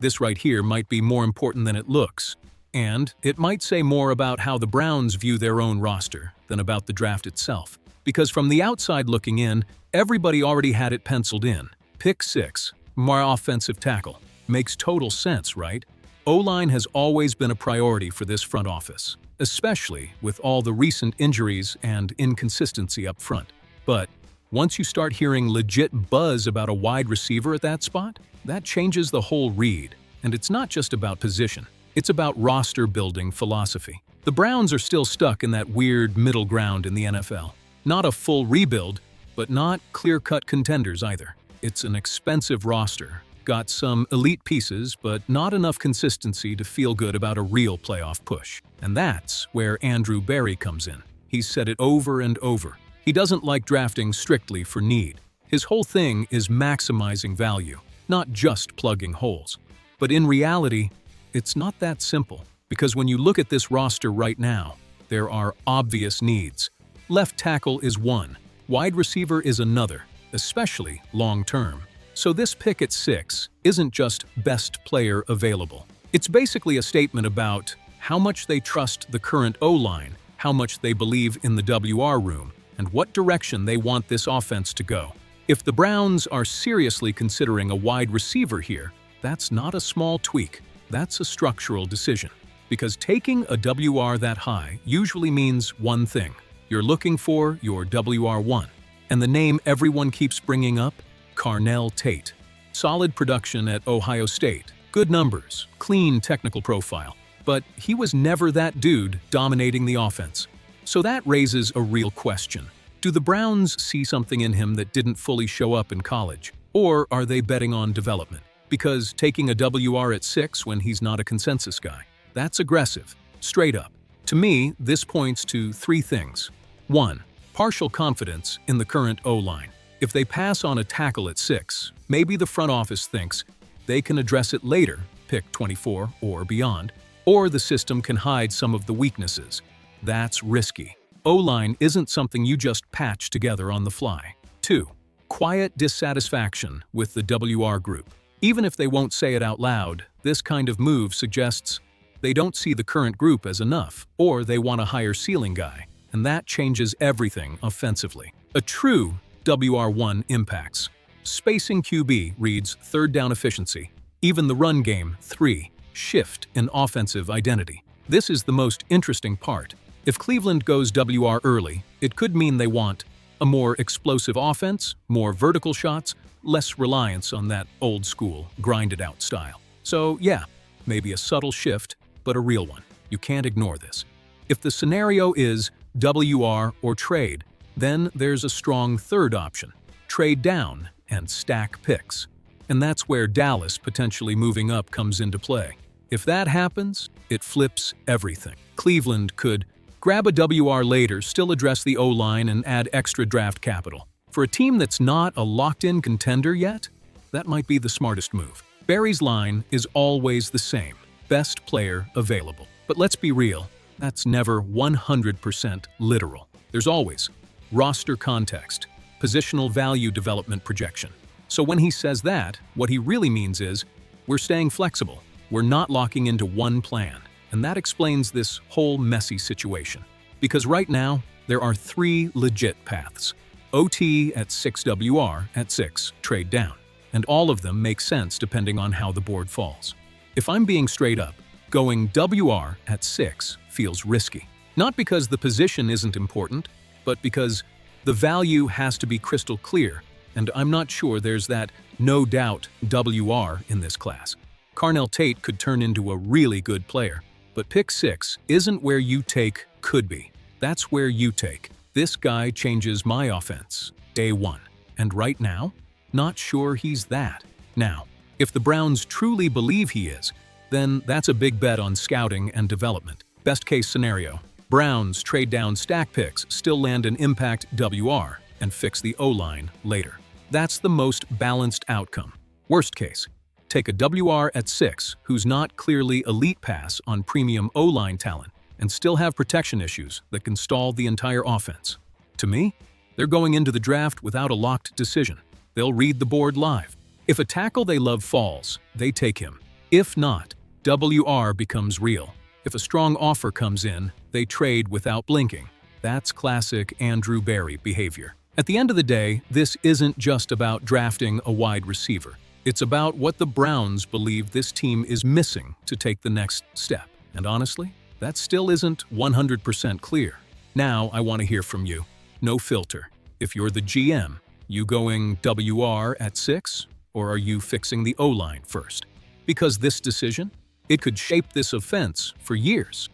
This right here might be more important than it looks. And it might say more about how the Browns view their own roster than about the draft itself. Because from the outside looking in, everybody already had it penciled in. Pick 6, more offensive tackle. Makes total sense, right? O-line has always been a priority for this front office, especially with all the recent injuries and inconsistency up front. But once you start hearing legit buzz about a wide receiver at that spot, that changes the whole read. And it's not just about position. It's about roster-building philosophy. The Browns are still stuck in that weird middle ground in the NFL. Not a full rebuild, but not clear-cut contenders either. It's an expensive roster, got some elite pieces, but not enough consistency to feel good about a real playoff push. And that's where Andrew Berry comes in. He's said it over and over. He doesn't like drafting strictly for need. His whole thing is maximizing value, not just plugging holes. But in reality, it's not that simple, because when you look at this roster right now, there are obvious needs. Left tackle is one, wide receiver is another, especially long-term. So this pick at 6 isn't just best player available. It's basically a statement about how much they trust the current O-line, how much they believe in the WR room, and what direction they want this offense to go. If the Browns are seriously considering a wide receiver here, that's not a small tweak. That's a structural decision. Because taking a WR that high usually means one thing. You're looking for your WR1. And the name everyone keeps bringing up? Carnell Tate. Solid production at Ohio State. Good numbers. Clean technical profile. But he was never that dude dominating the offense. So that raises a real question. Do the Browns see something in him that didn't fully show up in college? Or are they betting on development? Because taking a WR at 6 when he's not a consensus guy, that's aggressive, straight up. To me, this points to 3 things. 1. Partial confidence in the current O-line. If they pass on a tackle at 6, maybe the front office thinks they can address it later, pick 24 or beyond, or the system can hide some of the weaknesses. That's risky. O-line isn't something you just patch together on the fly. 2. Quiet dissatisfaction with the WR group. Even if they won't say it out loud, this kind of move suggests they don't see the current group as enough, or they want a higher ceiling guy, and that changes everything offensively. A true WR1 impacts. Spacing QB reads third down efficiency. Even the run game, 3. Shift in offensive identity. This is the most interesting part. If Cleveland goes WR early, it could mean they want a more explosive offense, more vertical shots, less reliance on that old-school, grind-it-out style. So yeah, maybe a subtle shift, but a real one. You can't ignore this. If the scenario is WR or trade, then there's a strong third option. Trade down and stack picks. And that's where Dallas potentially moving up comes into play. If that happens, it flips everything. Cleveland could grab a WR later, still address the O-line and add extra draft capital. For a team that's not a locked-in contender yet, that might be the smartest move. Barry's line is always the same, best player available. But let's be real, that's never 100% literal. There's always roster context, positional value development projection. So when he says that, what he really means is, we're staying flexible, we're not locking into one plan. And that explains this whole messy situation. Because right now, there are 3 legit paths. OT at 6 WR at 6, trade down. And all of them make sense depending on how the board falls. If I'm being straight up, going WR at 6 feels risky. Not because the position isn't important, but because the value has to be crystal clear, and I'm not sure there's that no doubt WR in this class. Carnell Tate could turn into a really good player, but pick 6 isn't where you take could be. That's where you take. This guy changes my offense, day 1. And right now, not sure he's that. Now, if the Browns truly believe he is, then that's a big bet on scouting and development. Best case scenario, Browns trade down stack picks, still land an impact WR, and fix the O-line later. That's the most balanced outcome. Worst case, take a WR at 6 who's not clearly elite pass on premium O-line talent, and still have protection issues that can stall the entire offense. To me, they're going into the draft without a locked decision. They'll read the board live. If a tackle they love falls, they take him. If not, WR becomes real. If a strong offer comes in, they trade without blinking. That's classic Andrew Barry behavior. At the end of the day, this isn't just about drafting a wide receiver. It's about what the Browns believe this team is missing to take the next step. And honestly, that still isn't 100% clear. Now I want to hear from you. No filter. If you're the GM, you going WR at 6, or are you fixing the O-line first? Because this decision, it could shape this offense for years.